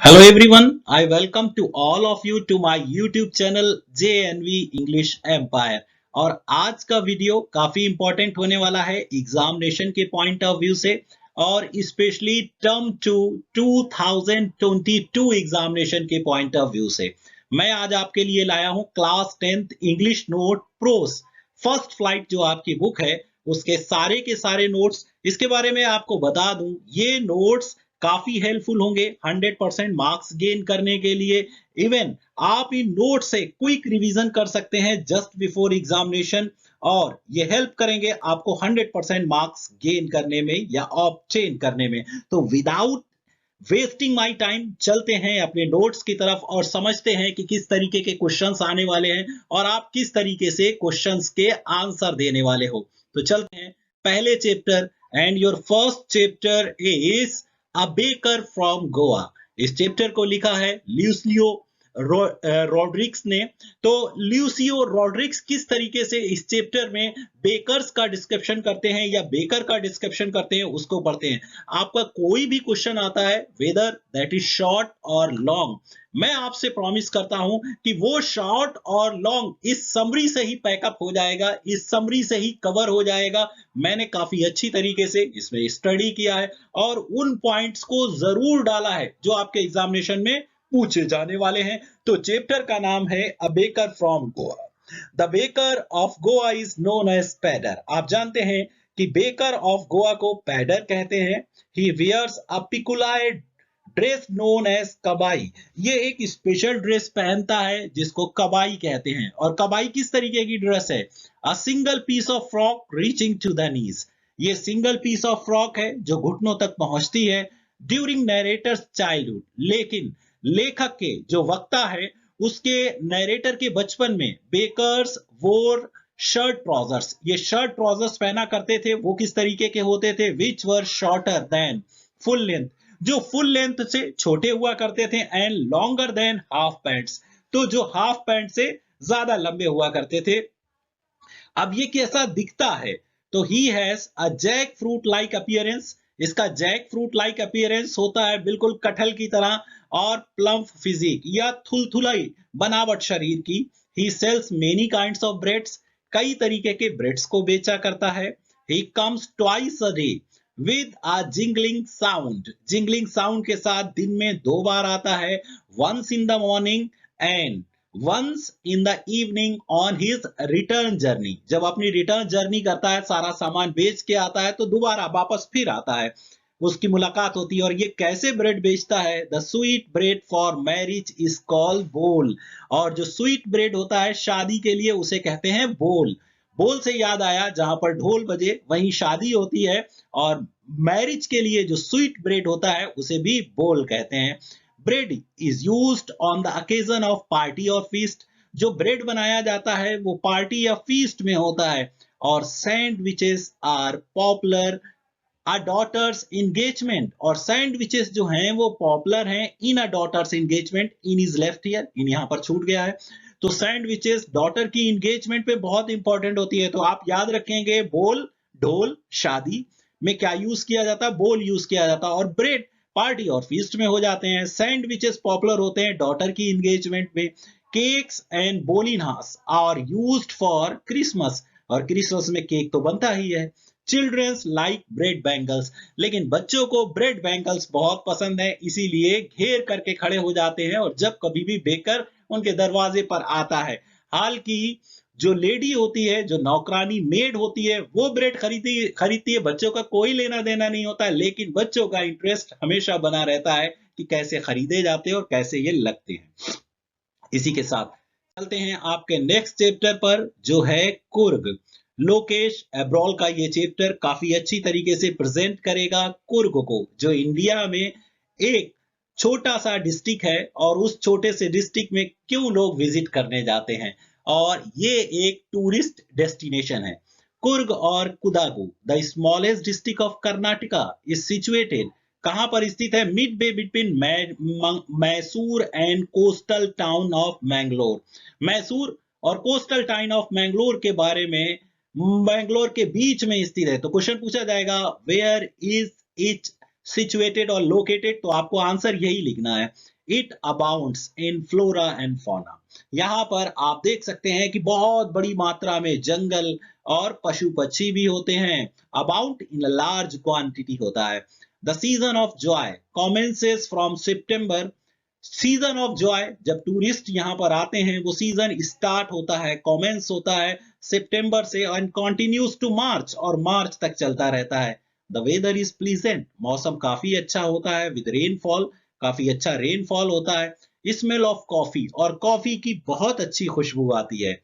Hello everyone, I welcome to all of you to my YouTube channel JNV English Empire। और आज का video काफी important होने वाला है एग्जामिनेशन के पॉइंट ऑफ व्यू से और स्पेशली टर्म 2 2022 एग्जामिनेशन के पॉइंट ऑफ व्यू से। मैं आज आपके लिए लाया हूं class 10th English note pros first flight जो आपकी बुक है उसके सारे नोट्स। इसके बारे में आपको बता दूं, ये नोट्स काफी हेल्पफुल होंगे 100% मार्क्स गेन करने के लिए। इवन आप इन नोट से क्विक रिवीजन कर सकते हैं जस्ट बिफोर एग्जामिनेशन और ये हेल्प करेंगे आपको 100% मार्क्स गेन करने में या ऑब्टेन करने में। तो विदाउट वेस्टिंग माय टाइम चलते हैं अपने नोट्स की तरफ और समझते हैं कि किस तरीके के क्वेश्चंस आने वाले हैं और आप किस तरीके से क्वेश्चंस के आंसर देने वाले हो। तो चलते हैं पहले chapter and your first chapter is a baker from Goa. इस चैप्टर को लिखा है ल्यूसियो रॉड्रिक्स ने। तो ल्यूसियो रॉड्रिक्स किस तरीके से इस चैप्टर में बेकर्स का डिस्क्रिप्शन करते हैं या बेकर का डिस्क्रिप्शन करते हैं उसको पढ़ते हैं। आपका कोई भी क्वेश्चन आता है वेदर दैट इज शॉर्ट और लॉन्ग, मैं आपसे प्रॉमिस करता हूं कि वो शॉर्ट और लॉन्ग इस समरी से ही पैकअप हो जाएगा, इस समरी से ही कवर हो जाएगा। मैंने काफी अच्छी तरीके से इसमें स्टडी किया है और उन पॉइंट्स को जरूर डाला है जो आपके एग्जामिनेशन में पूछे जाने वाले हैं। तो चैप्टर का नाम है a baker from Goa. The baker of Goa is known as pader. आप जानते हैं कि बेकर ऑफ गोवा को पैडर कहते हैं। He wears a peculiar dress known as kabai. ये एक स्पेशल ड्रेस पहनता है जिसको कबाई कहते हैं। और कबाई किस तरीके की ड्रेस है? A single piece of frock reaching to the knees. ये सिंगल पीस ऑफ फ्रॉक है जो घुटनों तक पहुंचती है ड्यूरिंग नरेटर्स चाइल्डहुड। लेकिन लेखक के जो वक्ता है उसके नरेटर के बचपन में बेकर्स वोर शर्ट ट्राउजर्स। ये शर्ट ट्राउजर्स पहना करते थे। वो किस तरीके के होते थे? विच वर शॉर्टर देन फुल लेंथ, जो फुल लेंथ से छोटे हुआ करते थे and longer than half pants, तो जो हाफ पैंट से ज्यादा लंबे हुआ करते थे। अब ये कैसा दिखता है? तो he has a jackfruit like appearance. इसका जैक फ्रूट लाइक अपीयरेंस होता है बिल्कुल कटहल की तरह और प्लम्प फिजिक या थुलथुलाई बनावट शरीर की। He sells many kinds of breads. कई तरीके के ब्रेड्स को बेचा करता है। He comes twice a day with a jingling sound. Jingling sound के साथ दिन में 2 बार आता है। Once in the morning and once in the evening on his return journey. जब अपनी रिटर्न जर्नी करता है, सारा सामान बेच के आता है, तो दोबारा वापस फिर आता है, उसकी मुलाकात होती है। और ये कैसे ब्रेड बेचता है? The sweet bread for marriage is called बोल। और जो स्वीट ब्रेड होता है शादी के लिए उसे कहते हैं बोल। बोल से याद आया, जहां पर ढोल बजे वहीं शादी होती है और मैरिज के लिए जो स्वीट ब्रेड होता है उसे भी बोल कहते हैं। Bread is used on the occasion of party और फीस्ट। जो ब्रेड बनाया जाता है वो पार्टी या फीस्ट में होता है। और sandwiches are popular a daughter's engagement. और सैंडविचेस जो हैं वो पॉपुलर हैं in a daughter's engagement. In is left here, इन यहाँ पर छूट गया है। तो सैंडविचेस डॉटर की एंगेजमेंट पे बहुत इंपॉर्टेंट होती है। तो आप याद रखेंगे बोल, ढोल, शादी में क्या यूज किया जाता है? बोल यूज किया जाता है। और ब्रेड पार्टी और फीस्ट में हो जाते हैं। सैंडविचेस पॉपुलर होते हैं डॉटर की एंगेजमेंट में। Cakes and bolinhas are used for Christmas. और क्रिसमस में केक तो बनता ही है। Childrens like bread bangles. लेकिन बच्चों को ब्रेड बैंगल्स बहुत पसंद है, इसीलिए घेर करके खड़े हो जाते हैं और जब कभी भी बेकर उनके दरवाजे पर आता है। हाल की जो लेडी होती है, जो नौकरानी मेड होती है, वो ब्रेड खरीदती है। बच्चों का कोई लेना देना नहीं होता है, लेकिन बच्चों का इंटरेस्ट हमेशा बना रहता है कि कैसे खरीदे जाते हैं और कैसे ये लगते हैं। इसी के साथ चलते हैं आपके नेक्स्ट चैप्टर पर जो है कुर्ग। लोकेश एब्रॉल का ये चैप्टर काफी अच्छी तरीके से प्रेजेंट करेगा कुर्ग को, जो इंडिया में एक छोटा सा डिस्ट्रिक्ट है और उस छोटे से डिस्ट्रिक्ट में क्यों लोग विजिट करने जाते हैं। और ये एक टूरिस्ट डेस्टिनेशन है। कुर्ग और Kodagu the smallest district of Karnataka is situated. कहां पर स्थित है? Midway between Mysore and coastal town of Mangalore. Mysore और कोस्टल टाउन ऑफ मैंगलोर के बारे में, मैंगलोर के बीच में स्थित है। तो क्वेश्चन पूछा जाएगा वेयर इज इट सिचुएटेड और लोकेटेड, तो आपको आंसर यही लिखना है। It abounds in flora and fauna. यहाँ पर आप देख सकते हैं कि बहुत बड़ी मात्रा में जंगल और पशु पक्षी भी होते हैं। अबाउंड इन लार्ज क्वांटिटी होता है। The season of joy commences from September. Season of joy, जब टूरिस्ट यहाँ पर आते हैं, वो सीजन स्टार्ट होता है, कॉमेंस होता है सितंबर से एंड कंटिन्यूज टू मार्च, और मार्च तक चलता रहता है। द वेदर इज प्लीजेंट, मौसम काफी अच्छा होता है। विद रेनफॉल, काफी अच्छा रेनफॉल होता है। स्मेल ऑफ कॉफी, और कॉफी की बहुत अच्छी खुशबू आती है।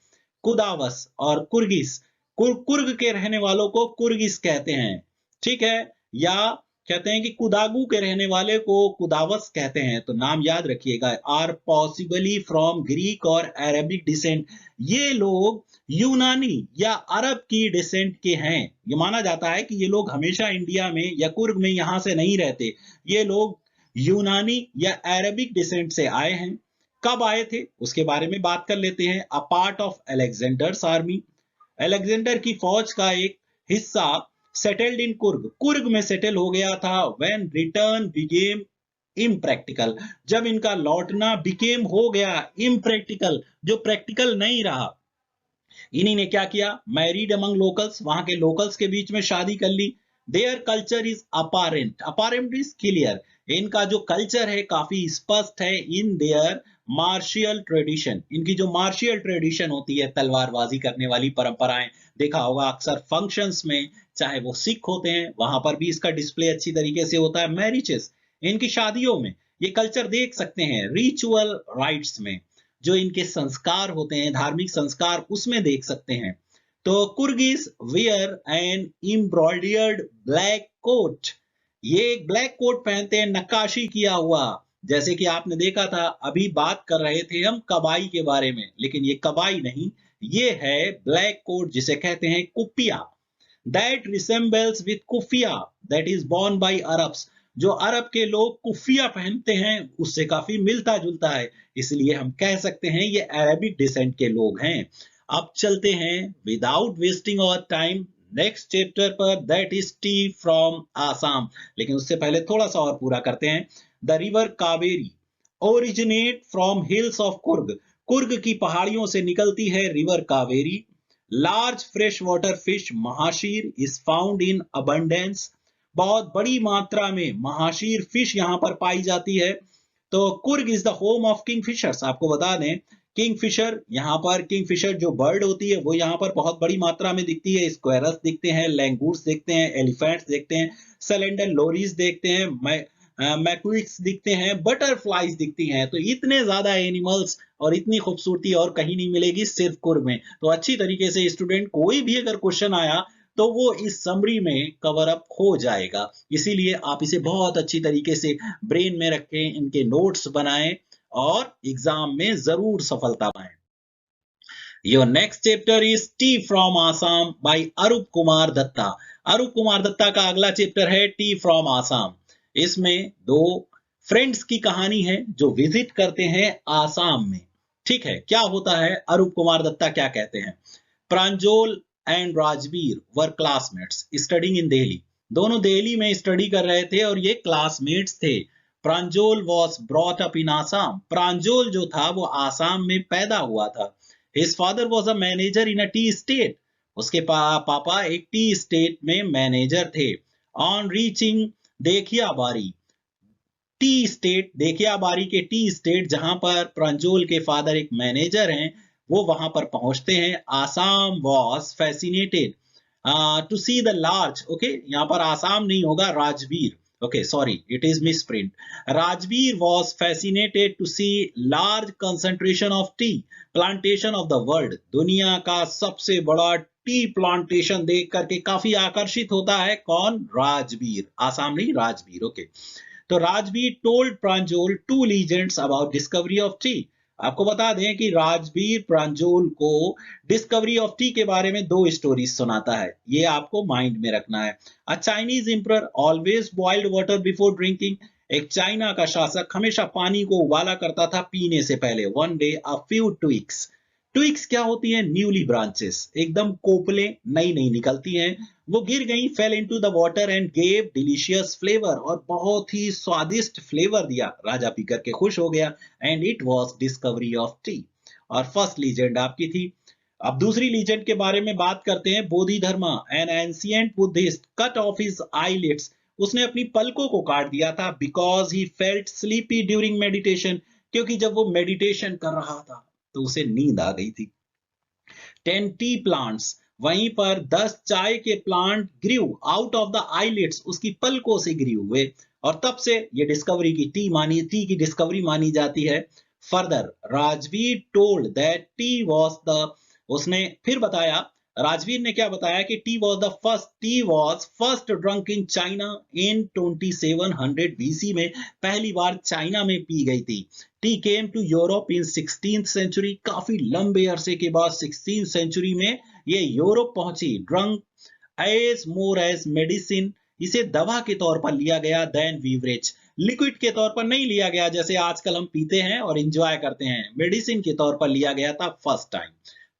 कुदावस और कुर्गिस, कुर्ग के रहने वालों को कुर्गिस कहते हैं, ठीक है। या कहते हैं कि कुदागू के रहने वाले को कुदावस कहते हैं। तो नाम याद रखिएगा। आर पॉसिबली फ्रॉम ग्रीक और अरबिक डिसेंट, ये लोग यूनानी या अरब की डिसेंट के हैं। ये माना जाता है कि ये लोग हमेशा इंडिया में या कुर्ग में यहाँ से नहीं रहते, ये लोग यूनानी या अरबिक डिसेंट से आए हैं। कब आए थे उसके बारे में बात कर लेते हैं। A part of Alexander's army, Alexander की फौज का एक हिस्सा सेटल्ड इन कुर्ग, कुर्ग में सेटल हो गया था। व्हेन रिटर्न बिकेम इम्प्रैक्टिकल, जब इनका लौटना बिकेम हो गया इम्प्रैक्टिकल, जो प्रैक्टिकल नहीं रहा। इन्हीं ने क्या किया, मैरिड अमंग लोकल्स, वहां के लोकल्स के बीच में शादी कर ली। Their culture is apparent, apparent is clear, इनका जो कल्चर है काफी स्पष्ट है। इन देयर मार्शियल ट्रेडिशन, इनकी जो मार्शियल ट्रेडिशन होती है, तलवारबाजी करने वाली परंपराएं, देखा होगा अक्सर फंक्शंस में, चाहे वो सिख होते हैं वहां पर भी इसका डिस्प्ले अच्छी तरीके से होता है। मैरिजेस, इनकी शादियों में ये कल्चर देख सकते हैं। रिचुअल राइट्स में जो इनके संस्कार होते हैं, धार्मिक संस्कार, उसमें देख सकते हैं। तो Coorgis wear an embroidered black coat, ये एक ब्लैक कोट पहनते हैं नक्काशी किया हुआ। जैसे कि आपने देखा था, अभी बात कर रहे थे हम कबाई के बारे में, लेकिन ये कबाई नहीं, ये है ब्लैक कोट जिसे कहते हैं kupya. That resembles with kufiya that is borne by Arabs, जो अरब के लोग कुफिया पहनते हैं उससे काफी मिलता जुलता है, इसलिए हम कह सकते हैं ये अरबिक डिसेंट के लोग हैं। अब चलते हैं without wasting our time next chapter पर, that is tea from Assam. लेकिन उससे पहले थोड़ा सा और पूरा करते हैं। The river Kaveri originate from hills of Coorg, Coorg की पहाड़ियों से निकलती है river Kaveri. Large fresh water fish mahseer is found in abundance, बहुत बड़ी मात्रा में महाशीर फिश यहाँ पर पाई जाती है। तो Coorg is the home of kingfishers, आपको बता दें किंगफिशर, यहाँ पर किंगफिशर जो बर्ड होती है वो यहाँ पर बहुत बड़ी मात्रा में दिखती है। स्क्वेरस दिखते हैं, लैंगूर्स दिखते हैं, एलिफेंट्स देखते हैं, सेलेंडर लोरीज देखते हैं, मैक्विक्स दिखते हैं, बटरफ्लाईज दिखती हैं। तो इतने ज्यादा एनिमल्स और इतनी खूबसूरती और कहीं नहीं मिलेगी, सिर्फ कुर्ग में। तो अच्छी तरीके से स्टूडेंट कोई भी अगर क्वेश्चन आया तो वो इस समरी में कवर अप हो जाएगा, इसीलिए आप इसे बहुत अच्छी तरीके से ब्रेन में रखें, इनके नोट्स बनाएं और एग्जाम में जरूर सफलता पाएं। Your next chapter is tea from Assam by Arup Kumar Dutta. Arup Kumar Dutta का अगला चैप्टर है टी फ्रॉम आसाम। इसमें दो फ्रेंड्स की कहानी है जो विजिट करते हैं आसाम में। ठीक है, क्या होता है, अरूप कुमार दत्ता क्या कहते हैं। Pranjol and Rajvir were classmates studying in Delhi, दोनों दिल्ली में स्टडी कर रहे थे और ये क्लासमेट्स थे। Pranjol was brought up in Assam, Pranjol जो था वो आसाम में पैदा हुआ था। His father was a manager in a tea estate, उसके पापा एक टी स्टेट में मैनेजर थे। On reaching Dekhiyabari, tea estate, Dekhiyabari के टी स्टेट जहां पर प्रांजोल के फादर एक मैनेजर हैं, वो वहां पर पहुंचते हैं। Assam was fascinated to see the large, okay यहाँ पर आसाम नहीं होगा, Rajvir, okay sorry it is misprint. Rajvir was fascinated to see large concentration of tea plantation of the world, दुनिया का सबसे बड़ा टी प्लांटेशन देख करके काफी आकर्षित होता है। कौन, राजवीर, आसाम नहीं राजवीर, ओके। तो Rajvir told Pranjol two legends about discovery of tea, आपको बता दें कि राजवीर प्रांजोल को डिस्कवरी ऑफ टी के बारे में दो स्टोरीज सुनाता है, ये आपको माइंड में रखना है। A Chinese emperor always boiled water before drinking, एक चाइना का शासक हमेशा पानी को उबाला करता था पीने से पहले। One day a few twigs, twigs क्या होती हैं? न्यूली ब्रांचेस, एकदम कोपले नई नई निकलती हैं। वो गिर गई, fail into the water and gave delicious flavour, और बहुत ही स्वादिष्ट फ्लेवर दिया। राजा पी करके खुश हो गया। And it was discovery of T. और फर्स्ट लीजेंड आपकी थी। अब दूसरी लीजेंड के बारे में बात करते हैं। Bodhidharma, an ancient Buddhist, cut off his eyelids. उसने अपनी पलकों को काट दिया था because he felt sleepy during meditation, क्योंकि जब वो मेडिटेशन कर रहा था तो उसे नींद आ गई थी। 10 टी प्लांट्स, वहीं पर 10 चाय के plant grew out of the eyelids, उसकी पलकों से ग्रीव हुए, और तब से ये डिस्कवरी की टी की डिस्कवरी मानी जाती है। Further Rajvir told that tea was the, उसने फिर बताया, राजवीर ने क्या बताया कि tea was first drunk in China in 2700 BC में, पहली बार चाइना में पी गई थी। Tea came to Europe in 16th century, काफी लंबे अरसे के बाद 16th सेंचुरी में ये यूरोप पहुंची। Drunk as more as medicine, इसे दवा के तौर पर लिया गया। देन बीवरेज, लिक्विड के तौर पर नहीं लिया गया जैसे आजकल हम पीते हैं और एंजॉय करते हैं, मेडिसिन के तौर पर लिया गया था फर्स्ट टाइम।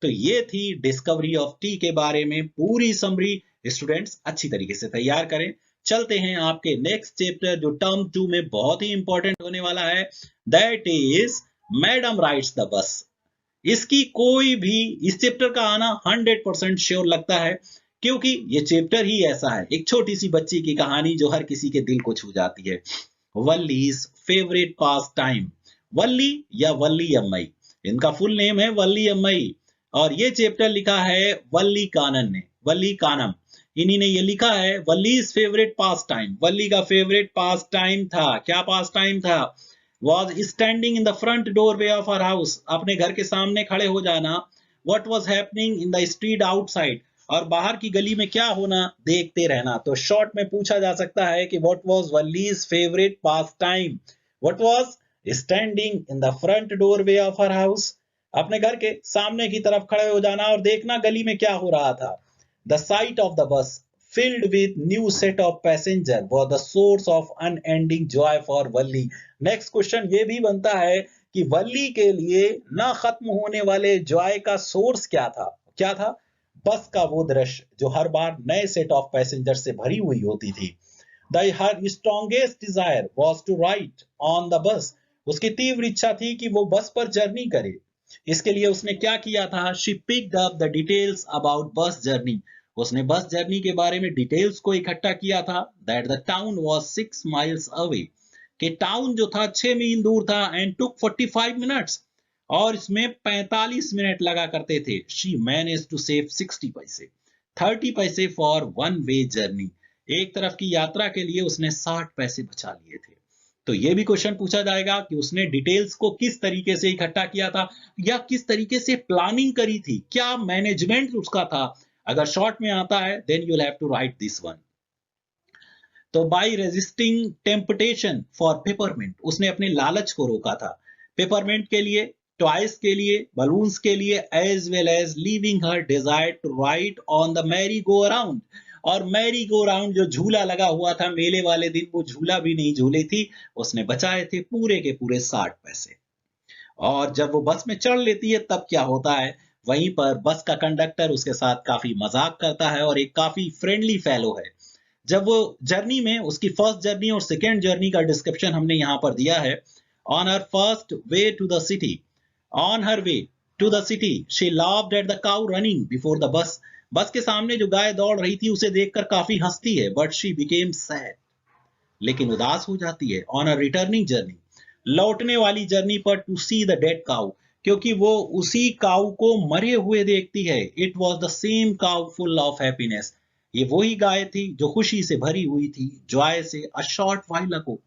तो ये थी डिस्कवरी ऑफ टी के बारे में पूरी समरी। स्टूडेंट्स अच्छी तरीके से तैयार करें। चलते हैं आपके नेक्स्ट चैप्टर जो टर्म 2 में बहुत ही इंपॉर्टेंट होने वाला है, that is madam rides the bus. इसकी कोई भी, इस चैप्टर का आना 100% श्योर लगता है, क्योंकि ये चैप्टर ही ऐसा है, एक छोटी सी बच्ची की कहानी जो हर किसी के दिल को छू जाती है। वल्लीज फेवरेट पास टाइम, वल्ली या वल्ली अम्मई, इनका फुल नेम है वल्ली अम्मई, और ये चैप्टर लिखा है वल्ली कानन ने, वल्ली कानम, इन्हीं ने ये लिखा है। वल्लीज फेवरेट पास टाइम, वल्ली का फेवरेट पास टाइम था, क्या पास टाइम था? was standing in the front doorway of her house, अपने घर के सामने खड़े हो जाना। what was happening in the street outside, और बाहर की गली में क्या होना देखते रहना। तो शॉर्ट में पूछा जा सकता है कि what was Wally's favorite pastime? what was standing in the front doorway of her house, अपने घर के सामने की तरफ खड़े हो जाना और देखना गली में क्या हो रहा था। the sight of the bus filled with new set of passenger was the source of unending joy for Walli। Next question ये भी बनता है कि वल्ली के लिए ना खत्म होने वाले जॉय का सोर्स क्या था? क्या था? बस का वो दृश्य जो हर बार नए सेट ऑफ पैसेंजर से भरी हुई होती थी। Her strongest desire was to ride on the bus, उसकी तीव्र इच्छा थी कि वो बस पर जर्नी करे। इसके लिए उसने क्या किया था? She picked up the details about bus journey, उसने बस जर्नी के बारे में डिटेल्स को इकट्ठा किया था। That the town was 6 miles away, कि टाउन जो था 6 मील दूर था। एंड टुक 45 मिनट्स, और इसमें 45 मिनट लगा करते थे। शी मैनेज टू सेव 60 पैसे, 30 पैसे फॉर वन वे जर्नी, एक तरफ की यात्रा के लिए उसने 60 पैसे बचा लिए थे। तो ये भी क्वेश्चन पूछा जाएगा कि उसने डिटेल्स को किस तरीके से इकट्ठा किया था, या किस तरीके से प्लानिंग करी थी, क्या मैनेजमेंट उसका था। अगर शॉर्ट में आता है then you will have to write this one. तो by resisting temptation for peppermint, उसने अपने लालच को रोका था। पेपरमिंट के लिए, टॉयज के लिए, बलून्स के लिए, as well as leaving her desire to ride on the merry go around. और मैरी गो अराउंड जो झूला लगा हुआ था मेले वाले दिन, वो झूला भी नहीं झूली थी, उसने बचाए थे पूरे के पूरे 60 पैसे। और जब वो बस में चढ़ लेती है तब क्या होता है? वहीं पर बस का कंडक्टर उसके साथ काफी मजाक करता है और एक काफी फ्रेंडली फेलो है। जब वो जर्नी में, उसकी फर्स्ट जर्नी और सेकेंड जर्नी का डिस्क्रिप्शन हमने यहाँ पर दिया है। On her first way to the city, on her way to the city she laughed at the cow running before the bus, bus के सामने जो गाय दौड़ रही थी उसे देखकर काफी हंसती है। बट शी बिकेम सैड, लेकिन उदास हो जाती है। ऑन अ रिटर्निंग जर्नी, लौटने वाली जर्नी पर, to see the dead cow, क्योंकि वो उसी काउ को मरे हुए देखती है। It was the same cow full of happiness, ये वही गाय थी जो खुशी से भरी हुई थी, जॉय से, अ शॉर्ट व्हाइल अगो,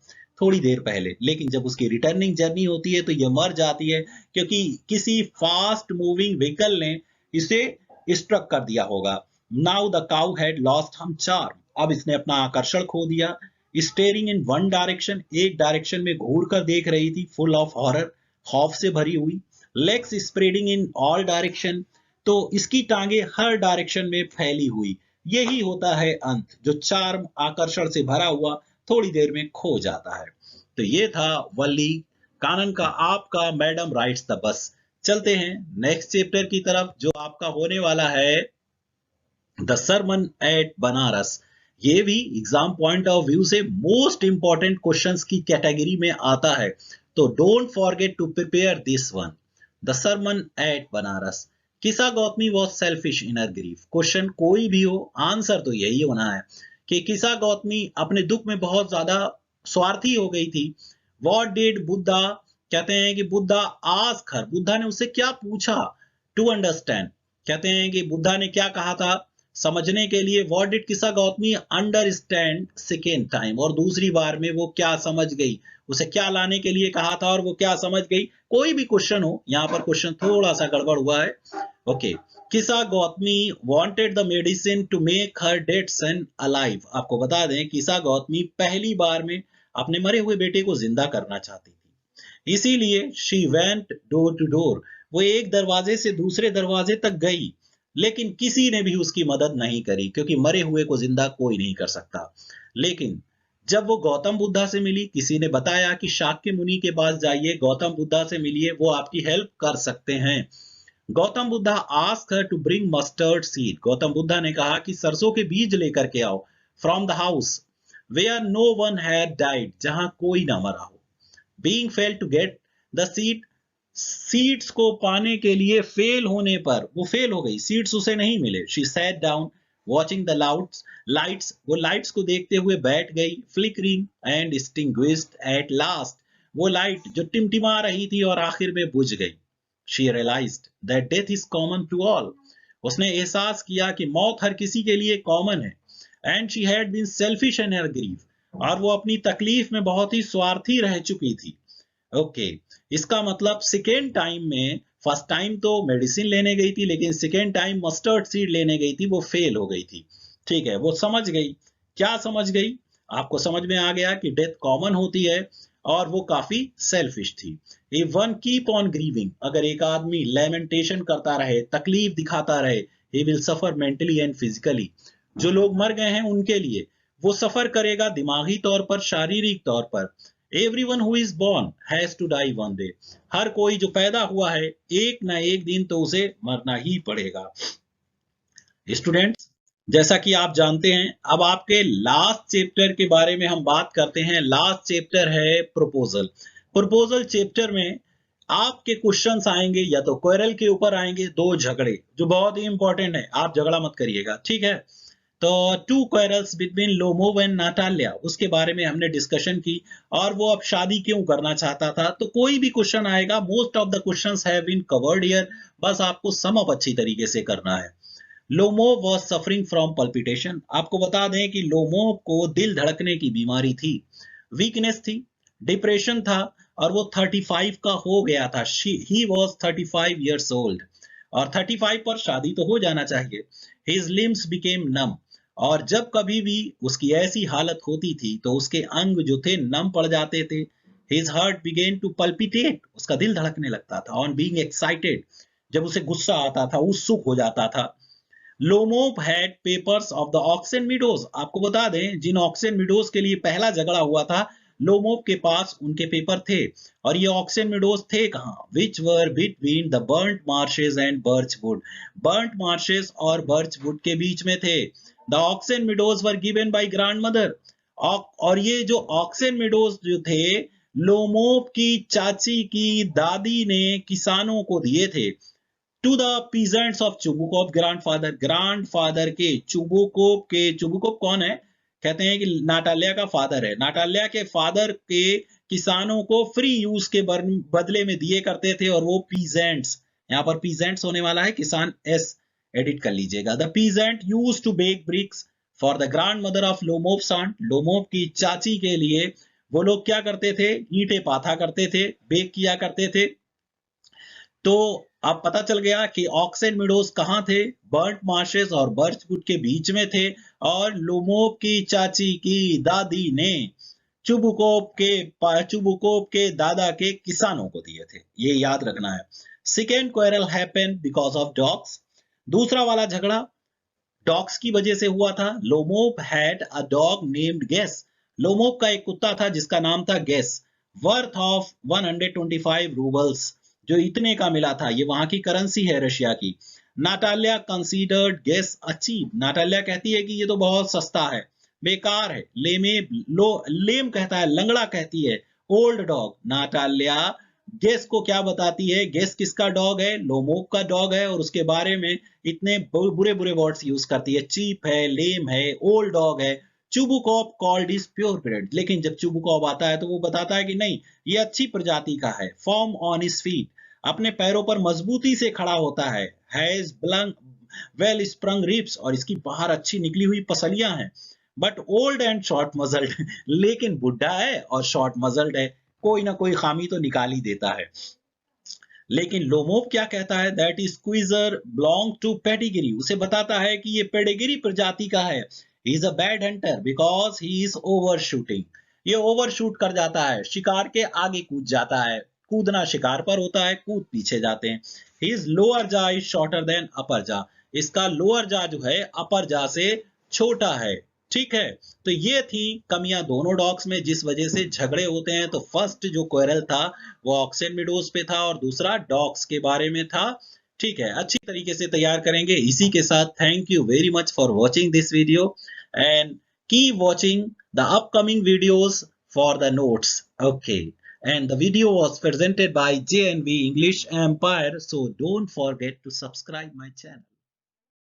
थोड़ी देर पहले। लेकिन जब उसकी रिटर्निंग जर्नी होती है तो ये मर जाती है, क्योंकि किसी फास्ट मूविंग व्हीकल ने इसे स्ट्रक कर दिया होगा। Now the cow had lost हम चार्म, अब इसने अपना आकर्षण खो दिया। स्टेरिंग इन वन डायरेक्शन, एक डायरेक्शन में घूर कर देख रही थी, फुल ऑफ हॉरर, खौफ से भरी हुई। Legs spreading in all direction, तो इसकी टांगे हर डायरेक्शन में फैली हुई। यही होता है अंत, जो चार्म, आकर्षण से भरा हुआ थोड़ी देर में खो जाता है। तो ये था वल्ली कानन का आपका मैडम राइड्स द बस। चलते हैं नेक्स्ट चैप्टर की तरफ जो आपका होने वाला है द सरमन एट बनारस। ये भी एग्जाम पॉइंट ऑफ व्यू से मोस्ट इंपॉर्टेंट क्वेश्चंस की कैटेगरी में आता है, तो don't forget to prepare this one. The sermon at Banaras. Kisa Gotami was selfish in her grief. Question कोई भी हो, आंसर तो यही होना है कि किसा गौतमी अपने दुख में बहुत ज्यादा स्वार्थी हो गई थी। व्हाट डिड बुद्धा, कहते हैं कि बुद्धा आस्क हर, बुद्धा ने उससे क्या पूछा। टू अंडरस्टैंड, कहते हैं कि बुद्धा ने क्या कहा था समझने के लिए। व्हाट डिड किसा गौतमी अंडरस्टैंड सेकेंड टाइम, और दूसरी बार में वो क्या समझ गई, उसे क्या लाने के लिए कहा था और वो क्या समझ गई। कोई भी क्वेश्चन हो, यहाँ पर क्वेश्चन थोड़ा सा गड़बड़ हुआ है। Okay, Kisa Gautami wanted the medicine to make her dead son alive. आपको बता दें किसा गौतमी पहली बार में अपने मरे हुए बेटे को जिंदा करना चाहती थी, इसीलिए she went door to door. वो एक दरवाजे से दूसरे दरवाजे तक गई, लेकिन किसी ने भी उसकी मदद नहीं करी, क्योंकि मरे हुए को जिंदा कोई नहीं कर सकता। लेकिन जब वो गौतम बुद्धा से मिली, किसी ने बताया कि शाक्य मुनि के पास जाइए, गौतम बुद्धा से मिलिए, वो आपकी हेल्प कर सकते हैं। Gautam Buddha ask her to bring mustard seed. Gautam Buddha ने कहा कि सरसों के बीज लेकर के आओ। From the house where no one had died, जहां कोई ना मरा हो। Being fail to get the seed, seeds को पाने के लिए फेल होने पर, वो फेल हो गई, सीड्स उसे नहीं मिले। She sat down watching the lights, वो लाइट्स को देखते हुए बैठ गई। Flickering and extinguished at last, वो लाइट जो टिमटिमा रही थी और आखिर में बुझ गई। She realised that death is common to all, उसने एहसास किया कि मौत हर किसी के लिए कॉमन है। And she had been selfish in her grief, और वो अपनी तकलीफ में बहुत ही स्वार्थी रह चुकी थी। ओके, इसका मतलब सेकेंड टाइम में, फर्स्ट टाइम तो मेडिसिन लेने गई थी, लेकिन सेकेंड टाइम मस्टर्ड सीड लेने गई थी, वो फेल हो गई थी। ठीक है, वो समझ गई। क्या समझ गई? आपको समझ में आ गया कि डेथ कॉमन होती है, और वो काफी सेल्फिश थी। If one keep on grieving, अगर एक आदमी लेमेंटेशन करता रहे, तकलीफ दिखाता रहे, he will suffer mentally and physically. जो लोग मर गए हैं उनके लिए वो सफर करेगा, दिमागी तौर पर, शारीरिक तौर पर। Everyone who is born has to die one day, हर कोई जो पैदा हुआ है एक ना एक दिन तो उसे मरना ही पड़ेगा। स्टूडेंट्स, जैसा कि आप जानते हैं, अब आपके लास्ट चैप्टर के बारे में हम बात करते हैं। लास्ट चैप्टर है प्रपोजल। प्रपोजल चैप्टर में आपके क्वेश्चंस आएंगे, या तो क्वेरल के ऊपर आएंगे, दो झगड़े जो बहुत ही इंपॉर्टेंट है, आप झगड़ा मत करिएगा, ठीक है। तो two quarrels between Lomov and Natalia, उसके बारे में हमने डिस्कशन की, और वो अब शादी क्यों करना चाहता था। तो कोई भी क्वेश्चन आएगा, most of the questions have been covered here, बस आपको सम अप अच्छी तरीके से करना है। Lomov was suffering from palpitation, आपको बता दें कि लोमोव को दिल धड़कने की बीमारी थी, वीकनेस थी, डिप्रेशन था, और वो 35 का हो गया था। ही वाज 35 इयर्स ओल्ड, और 35 पर शादी तो हो जाना चाहिए। हिज लिम्स बिकेम नम, और जब कभी भी उसकी ऐसी हालत होती थी तो उसके अंग जो थे नम पड़ जाते थे। हिज हार्ट बिगेन टू पल्पिटेट, उसका दिल धड़कने लगता था। ऑन बीइंग एक्साइटेड, जब उसे गुस्सा आता था, उत्सुक हो जाता था। Lomov had papers of the oxen meadows, आपको बता दें जिन ऑक्सन मीडोज के लिए पहला झगड़ा हुआ था, लोमोव के पास उनके पेपर थे। और ये ऑक्सन मीडोज थे कहाँ? Which were between the Burnt Marshes and Birchwood, Burnt Marshes और बर्चवुड के बीच में थे। The oxen Meadows were given by grandmother, और ये जो ऑक्सन मीडोज जो थे, लोमोव की चाची की दादी ने किसानों को दिए थे। To the peasants of Chubukov, grandfather, grandfather के, चुबुकोव के, चुबुकोव कौन है? कहते हैं कि नाटालिया का फादर है। नाटालिया के फादर के किसानों को फ्री यूज के बदले में दिए करते थे, और वो पीजेंट्स, यहाँ पर पीजेंट्स होने वाला है, किसान एस एडिट कर लीजिएगा। The peasant use to bake bricks for the grandmother of Lomov सान, लोमोव की चाची के लिए वो लोग क्या करते थे? ईंटें पाथा करते थे, बेक किया करते थे। तो अब पता चल गया कि ऑक्सन मीडोज कहाँ थे? बर्न्ट मार्शेस और बर्चवुड के बीच में थे, और लोमोव की चाची की दादी ने चुबुकोव के दादा के किसानों को दिए थे, ये याद रखना है। Second quarrel happened because of dogs, दूसरा वाला झगड़ा डॉग्स की वजह से हुआ था। Lomov had a dog named Guess, लोमोव का एक कुत्ता था जिसका नाम था गेस, वर्थ ऑफ 125 रूबल्स, जो इतने का मिला था, ये वहां की करेंसी है रशिया की। Natalia considered guess achieve, Natalia कहती है कि ये तो बहुत सस्ता है, बेकार है। लेम कहता है, लंगड़ा कहती है। ओल्ड डॉग, नाटालिया गेस को क्या बताती है, गेस किसका डॉग है, लोमोव का डॉग है, और उसके बारे में इतने बुरे बुरे वर्ड्स यूज करती है, चीप है, लेम है, ओल्ड डॉग है। चुबुकॉव कॉल्ड इज प्योर ब्रीड, लेकिन जब चुबुकॉव आता है तो वो बताता है कि नहीं, ये अच्छी प्रजाति का है। फॉर्म ऑन हिज फीट, अपने पैरों पर मजबूती से खड़ा होता है। हैज ब्लंग वेल स्प्रंग रिब्स, और इसकी बाहर अच्छी निकली हुई पसलियां हैं। बट ओल्ड एंड शॉर्ट मजल्ड, लेकिन बुढ़ा है और शॉर्ट मजल्ड है, कोई ना कोई खामी तो निकाल ही देता है। लेकिन लोमोव क्या कहता है, that Squeezer belong to pedigree, उसे बताता है कि ये पेडिग्री प्रजाति का है। He is a bad hunter because he is over shooting, ये ओवर शूट कर जाता है, शिकार के आगे कूद जाता है। कूदना शिकार पर होता है, कूद पीछे जाते हैं। हिज लोअर जा इज शॉर्टर देन अपर जा, इसका लोअर जा जो है अपर जा से छोटा है। ठीक है, तो ये थी कमियां दोनों डॉग्स में जिस वजह से झगड़े होते हैं। तो फर्स्ट जो क्वेरल था वो ऑक्सन मीडोज पे था और दूसरा डॉग्स के बारे में था। ठीक है, अच्छी तरीके से तैयार करेंगे। इसी के साथ thank you very much for watching this video and keep watching the upcoming videos for the notes. Okay, and the video was presented by JNV English Empire, so don't forget to subscribe my channel.